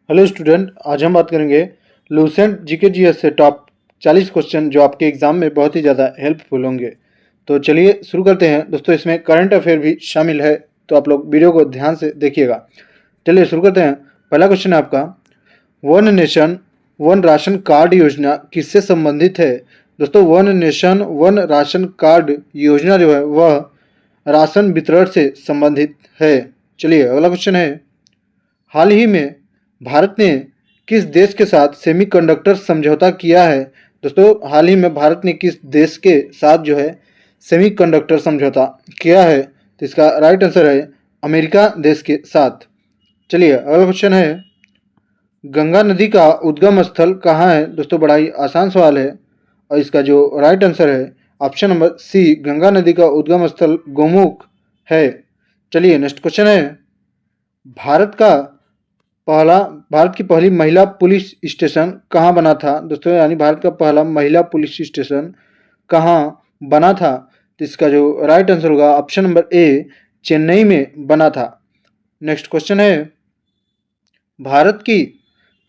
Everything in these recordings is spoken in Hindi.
हेलो स्टूडेंट, आज हम बात करेंगे लूसेंट जीके जीएस से टॉप 40 क्वेश्चन जो आपके एग्जाम में बहुत ही ज़्यादा हेल्पफुल होंगे। तो चलिए शुरू करते हैं। दोस्तों, इसमें करंट अफेयर भी शामिल है, तो आप लोग वीडियो को ध्यान से देखिएगा। चलिए शुरू करते हैं। पहला क्वेश्चन है आपका, one nation one ration card योजना किससे संबंधित है? दोस्तों, one nation one ration card योजना जो है वह राशन वितरण से संबंधित है। चलिए अगला क्वेश्चन है, हाल ही में भारत ने किस देश के साथ सेमीकंडक्टर समझौता किया है? दोस्तों, हाल ही में भारत ने किस देश के साथ जो है सेमीकंडक्टर समझौता किया है? तो इसका राइट आंसर है अमेरिका देश के साथ। चलिए अगला क्वेश्चन है, गंगा नदी का उद्गम स्थल कहाँ है? दोस्तों, बड़ा ही आसान सवाल है और इसका जो राइट आंसर है ऑप्शन नंबर सी, गंगा नदी का उद्गम स्थल गोमुख है। चलिए नेक्स्ट क्वेश्चन है, भारत का पहला भारत की पहली महिला पुलिस स्टेशन कहाँ बना था? दोस्तों, यानी भारत का पहला महिला पुलिस स्टेशन कहाँ बना था? तो इसका जो राइट आंसर होगा ऑप्शन नंबर ए, चेन्नई में बना था। नेक्स्ट क्वेश्चन है, भारत की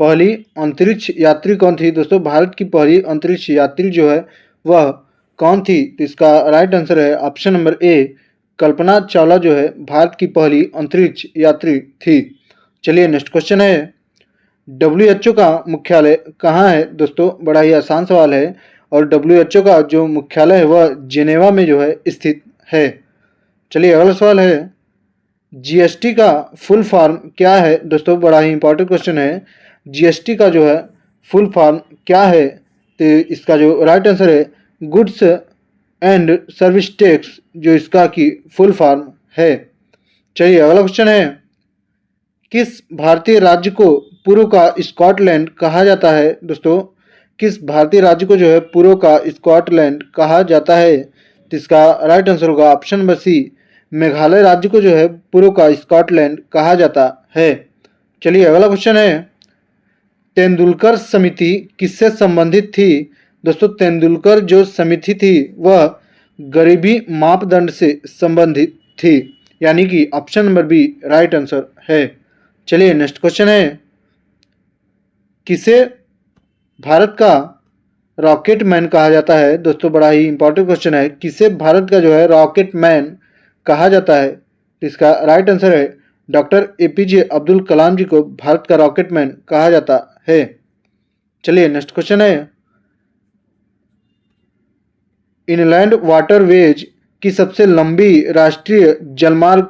पहली अंतरिक्ष यात्री कौन थी? दोस्तों, भारत की पहली अंतरिक्ष यात्री जो है वह कौन थी? तो इसका राइट आंसर है option number A, Kalpana Chawla जो है भारत की पहली अंतरिक्ष यात्री थी। चलिए नेक्स्ट क्वेश्चन है, WHO का मुख्यालय कहाँ है? दोस्तों, बड़ा ही आसान सवाल है और WHO का जो मुख्यालय है वह जिनेवा में जो है स्थित है। चलिए अगला सवाल है, GST का फुल फॉर्म क्या है? दोस्तों, बड़ा ही इंपॉर्टेंट क्वेश्चन है। GST का जो है फुल फॉर्म क्या है? तो इसका जो राइट आंसर है गुड्स एंड सर्विस टैक्स, जो इसका की फुल फॉर्म है। चलिए अगला क्वेश्चन है, किस भारतीय राज्य को पूर्व का स्कॉटलैंड कहा जाता है? दोस्तों, किस भारतीय राज्य को जो है पूर्व का स्कॉटलैंड कहा जाता है? तो इसका राइट आंसर होगा ऑप्शन नंबर सी, मेघालय राज्य को जो है पूर्व का स्कॉटलैंड कहा जाता है। चलिए अगला क्वेश्चन है, तेंदुलकर समिति किससे संबंधित थी? दोस्तों, तेंदुलकर जो समिति थी वह गरीबी मापदंड से संबंधित थी, यानी कि option number B right answer है। चलिए नेक्स्ट क्वेश्चन है, किसे भारत का रॉकेट मैन कहा जाता है? दोस्तों, बड़ा ही इंपॉर्टेंट क्वेश्चन है, किसे भारत का जो है रॉकेट मैन कहा जाता है? इसका राइट आंसर है डॉक्टर APJ अब्दुल कलाम जी को भारत का रॉकेट मैन कहा जाता है। चलिए नेक्स्ट क्वेश्चन है, इनलैंड वाटरवेज की सबसे लंबी राष्ट्रीय जलमार्ग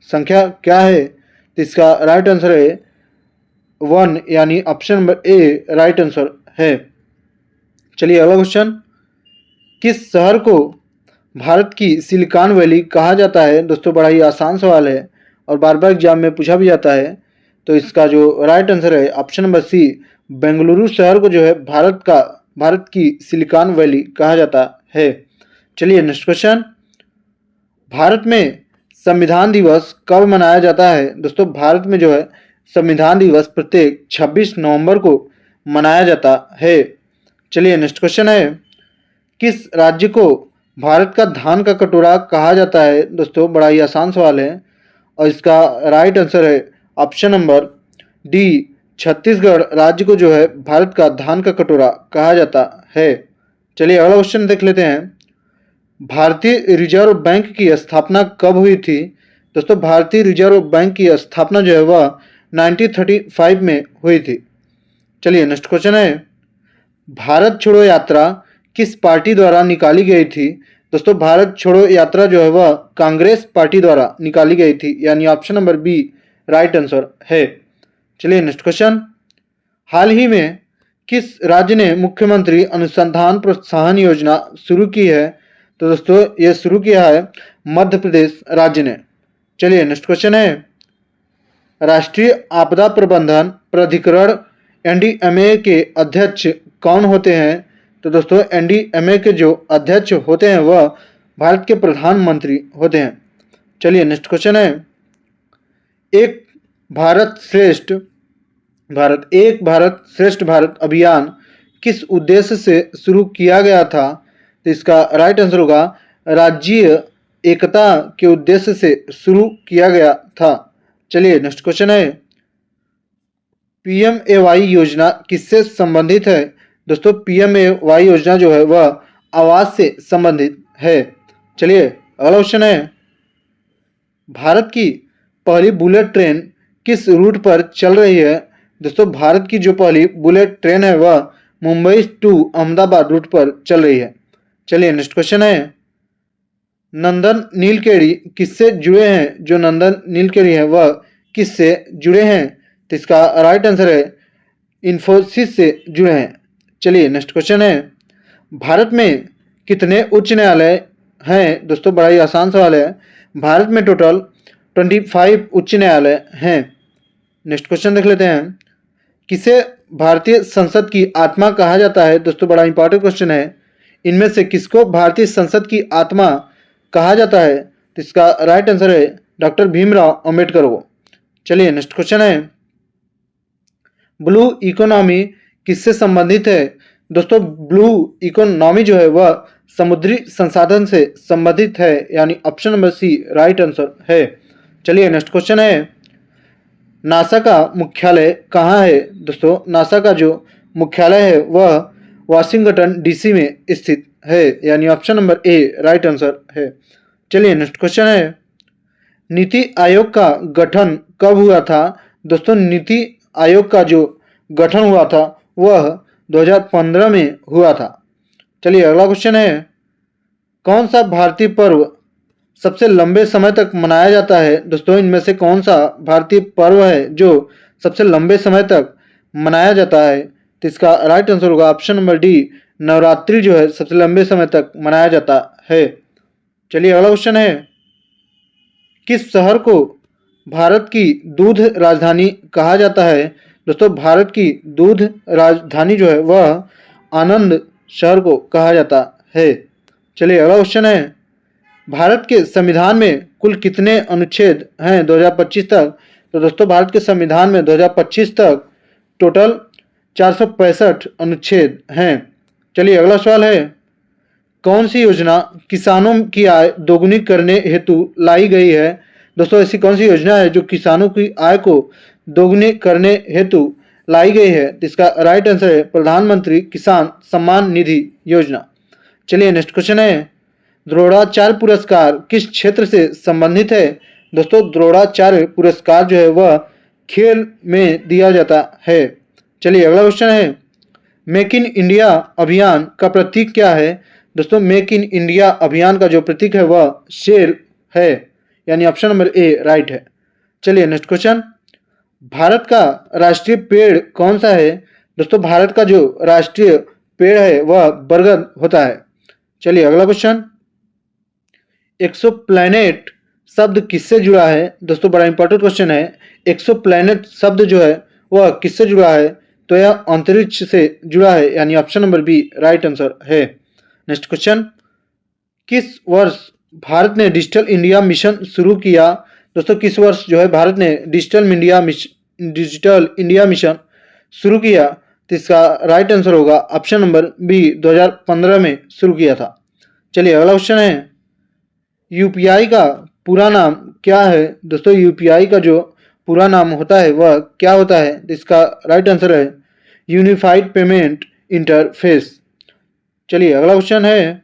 संख्या क्या है? तो इसका राइट आंसर है 1, यानी option number A right answer है। चलिए अगला क्वेश्चन, किस शहर को भारत की सिलिकॉन वैली कहा जाता है? दोस्तों, बड़ा ही आसान सवाल है और बार बार एग्जाम में पूछा भी जाता है। तो इसका जो राइट आंसर है ऑप्शन नंबर सी, बेंगलुरु शहर को जो है भारत की सिलिकॉन वैली कहा जाता है। चलिए नेक्स्ट क्वेश्चन, भारत में संविधान दिवस कब मनाया जाता है? दोस्तों, भारत में जो है संविधान दिवस प्रत्येक 26 नवंबर को मनाया जाता है। चलिए नेक्स्ट क्वेश्चन है, किस राज्य को भारत का धान का कटोरा कहा जाता है? दोस्तों, बड़ा ही आसान सवाल है और इसका राइट आंसर है ऑप्शन नंबर डी, छत्तीसगढ़ राज्य को जो है भारत का धान का कटोरा कहा जाता है। चलिए अगला क्वेश्चन देख लेते हैं, भारतीय रिजर्व बैंक की स्थापना कब हुई थी? दोस्तों, भारतीय रिजर्व बैंक की स्थापना जो है वह 1935 में हुई थी। चलिए नेक्स्ट क्वेश्चन है, भारत छोड़ो यात्रा किस पार्टी द्वारा निकाली गई थी? दोस्तों, भारत छोड़ो यात्रा जो है वह कांग्रेस पार्टी द्वारा निकाली गई थी, यानी option number B right answer है। चलिए नेक्स्ट क्वेश्चन, हाल ही में किस राज्य ने मुख्यमंत्री अनुसंधान प्रोत्साहन योजना शुरू की है? तो दोस्तों, ये शुरू किया है मध्य प्रदेश राज्य ने। चलिए नेक्स्ट क्वेश्चन है, राष्ट्रीय आपदा प्रबंधन प्राधिकरण NDMA के अध्यक्ष कौन होते हैं? तो दोस्तों, NDMA के जो अध्यक्ष होते हैं वह भारत के प्रधानमंत्री होते हैं। चलिए नेक्स्ट क्वेश्चन है, एक भारत श्रेष्ठ भारत अभियान किस उद्देश्य से शुरू किया गया था? तो इसका राइट आंसर होगा राज्य एकता के उद्देश्य से शुरू किया गया था। चलिए नेक्स्ट क्वेश्चन है, पीएमएवाई योजना किससे संबंधित है? दोस्तों पीएमएवाई योजना जो है वह आवास से संबंधित है। चलिए अगला क्वेश्चन है, भारत की पहली बुलेट ट्रेन किस रूट पर चल रही है? दोस्तों भारत की जो पहली बुलेट ट्रेन है वह मुंबई टू अहमदाबाद रूट पर चल रही है। चलिए नेक्स्ट क्वेश्चन है, नंदन नीलकेणी किससे जुड़े हैं? जो नंदन नीलकेणी है वह किससे जुड़े हैं? तो इसका राइट आंसर है इन्फोसिस से जुड़े हैं। चलिए नेक्स्ट क्वेश्चन है, भारत में कितने उच्च न्यायालय हैं? दोस्तों बड़ा ही आसान सवाल है। भारत में टोटल 25 उच्च न्यायालय हैं। नेक्स्ट क्वेश्चन देख लेते हैं, किसे भारतीय संसद की आत्मा कहा जाता है? दोस्तों बड़ा इंपॉर्टेंट क्वेश्चन है। इनमें से किसको भारतीय संसद की आत्मा कहा जाता है? तो इसका राइट आंसर है डॉक्टर भीमराव अंबेडकर को। चलिए नेक्स्ट क्वेश्चन है, ब्लू इकोनॉमी किससे संबंधित है? दोस्तों ब्लू इकोनॉमी जो है वह समुद्री संसाधन से संबंधित है, यानी option number C right answer है। चलिए नेक्स्ट क्वेश्चन है, नासा का मुख्यालय कहाँ है? दोस्तों नासा का जो मुख्यालय है वह वाशिंगटन डीसी में स्थित है, यानी option number A right answer है। चलिए नेक्स्ट क्वेश्चन है, नीति आयोग का गठन कब हुआ था? दोस्तों नीति आयोग का जो गठन हुआ था वह 2015 में हुआ था। चलिए अगला क्वेश्चन है, कौन सा भारतीय पर्व सबसे लंबे समय तक मनाया जाता है? दोस्तों इनमें से कौन सा भारतीय पर्व है जो सबसे लंबे समय तक मनाया जाता है? तो इसका राइट आंसर होगा ऑप्शन नंबर डी, नवरात्रि जो है सबसे लंबे समय तक मनाया जाता है। चलिए अगला क्वेश्चन है, किस शहर को भारत की दूध राजधानी कहा जाता है? दोस्तों भारत की दूध राजधानी जो है वह आनंद शहर को कहा जाता है। चलिए अगला क्वेश्चन है, भारत के संविधान में कुल कितने अनुच्छेद हैं 2025 तक? तो दोस्तों भारत के संविधान में 2025 तक टोटल 465 अनुच्छेद हैं। चलिए अगला सवाल है, कौन सी योजना किसानों की आय दोगुनी करने हेतु लाई गई है? दोस्तों ऐसी कौन सी योजना है जो किसानों की आय को दोगुनी करने हेतु लाई गई है? इसका राइट आंसर है प्रधानमंत्री किसान सम्मान निधि योजना। चलिए नेक्स्ट क्वेश्चन है, द्रोणाचार्य पुरस्कार किस क्षेत्र से संबंधित है? दोस्तों द्रोणाचार्य पुरस्कार जो है वह खेल में दिया जाता है। चलिए अगला क्वेश्चन है, मेक इन इंडिया अभियान का प्रतीक क्या है? दोस्तों मेक इन इंडिया अभियान का जो प्रतीक है वह शेर है, यानी ऑप्शन नंबर ए राइट है। चलिए नेक्स्ट क्वेश्चन, भारत का राष्ट्रीय पेड़ कौन सा है? दोस्तों भारत का जो राष्ट्रीय पेड़ है वह बरगद होता है। चलिए अगला क्वेश्चन, एक्सोप्लैनेट शब्द किससे जुड़ा है? दोस्तों बड़ा इंपॉर्टेंट क्वेश्चन है। एक्सोप्लैनेट शब्द जो है वह किससे जुड़ा है? तो यह अंतरिक्ष से जुड़ा है, यानी option number B right answer है। नेक्स्ट क्वेश्चन, किस वर्ष भारत ने डिजिटल इंडिया मिशन शुरू किया? दोस्तों किस वर्ष जो है भारत ने डिजिटल इंडिया मिशन शुरू किया? तो इसका राइट आंसर होगा ऑप्शन नंबर बी 2015 में शुरू किया था। चलिए अगला क्वेश्चन है, यूपीआई का पूरा नाम क्या है? दोस्तों यूपीआई का जो पूरा नाम होता है वह क्या होता है? तो इसका राइट आंसर है यूनिफाइड पेमेंट इंटरफेस। चलिए अगला क्वेश्चन है,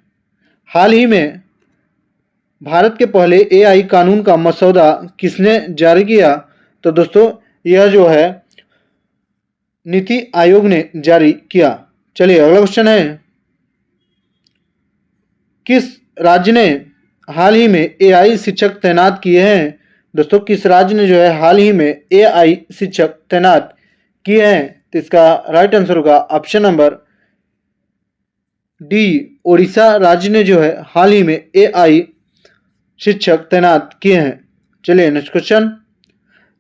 हाल ही में भारत के पहले एआई कानून का मसौदा किसने जारी किया? तो दोस्तों यह जो है नीति आयोग ने जारी किया। चलिए अगला क्वेश्चन है, किस राज्य ने हाल ही में एआई शिक्षक तैनात किए हैं? दोस्तों किस राज्य ने जो है हाल ही में एआई शिक्षक तैनात किए हैं? तो इसका राइट आंसर होगा ऑप्शन नंबर डी, ओडिशा राज्य ने जो है हाल ही में एआई शिक्षक तैनात किए हैं। चलिए नेक्स्ट क्वेश्चन,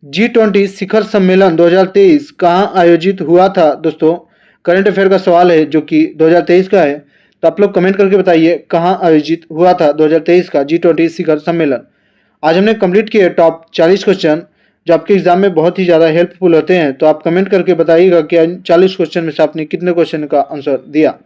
G20 शिखर सम्मेलन 2023 कहाँ आयोजित हुआ था? दोस्तों करंट अफेयर का सवाल है जो कि 2023 का है, तो आप लोग कमेंट करके बताइए कहाँ आयोजित हुआ था 2023 का G20 शिखर सम्मेलन। आज हमने कंप्लीट किए टॉप 40 क्वेश्चन जो आपके एग्जाम में बहुत ही ज़्यादा हेल्पफुल होते हैं। तो आप कमेंट करके बताइएगा कि 40 क्वेश्चन में से आपने कितने क्वेश्चन का आंसर दिया।